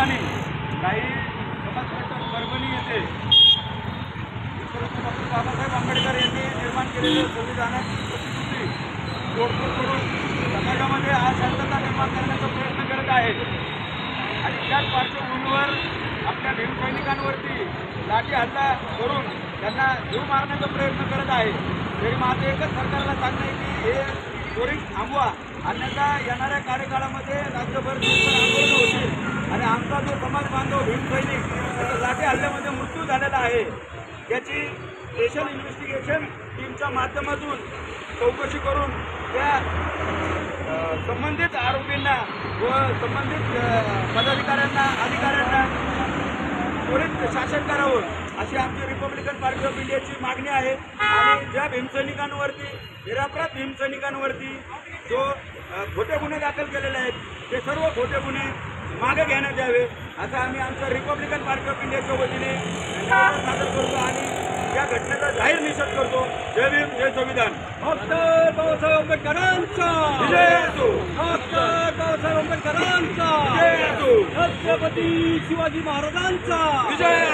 ठिकाणी काही समाजकर्ते परभणी येथे डॉक्टर बाबासाहेब आंबेडकर यांनी निर्माण केलेल्या संविधानाची प्रतिकृती तोडफोड करून समाजामध्ये अशांतता निर्माण करण्याचा प्रयत्न करत आहेत आणि त्याच पार्श्वभूमीवर आपल्या भीमसैनिकांवरती लाठी हल्ला करून त्यांना जीव मारण्याचा प्रयत्न करत आहे। तरी माझं एकच सरकारला सांगणं आहे की हे त्वरित थांबवा, अन्यथा येणाऱ्या कार्यकाळामध्ये राज्यभर आंदोलन होतील आणि आमचा जो समाज बांधव भीमसैनिक त्याच्या लाठी हल्ल्यामध्ये मृत्यू झालेला आहे त्याची स्पेशल इन्व्हेस्टिगेशन टीमच्या माध्यमातून चौकशी करून त्या संबंधित आरोपींना व संबंधित पदाधिकाऱ्यांना अधिकाऱ्यांना त्वरित शासन करावं अशी आमची रिपब्लिकन पार्टी ऑफ इंडियाची मागणी आहे। आणि ज्या भीमसैनिकांवरती निरपराध भीमसैनिकांवरती जो खोटे गुन्हे दाखल केलेले आहेत ते सर्व खोटे गुन्हे मागे घेण्यात यावे असं आम्ही आमच्या रिपब्लिकन पार्टी ऑफ इंडियाच्या वतीने सादर करतो आणि या घटनेचा जाहीर निषेध करतो। जय भीम, जय संविधान। डॉक्टर बाबासाहेब आंबेडकरांचा विजय असो। डॉक्टर बाबासाहेब आंबेडकरांचा विजय असो। छत्रपती शिवाजी महाराजांचा विजय असो।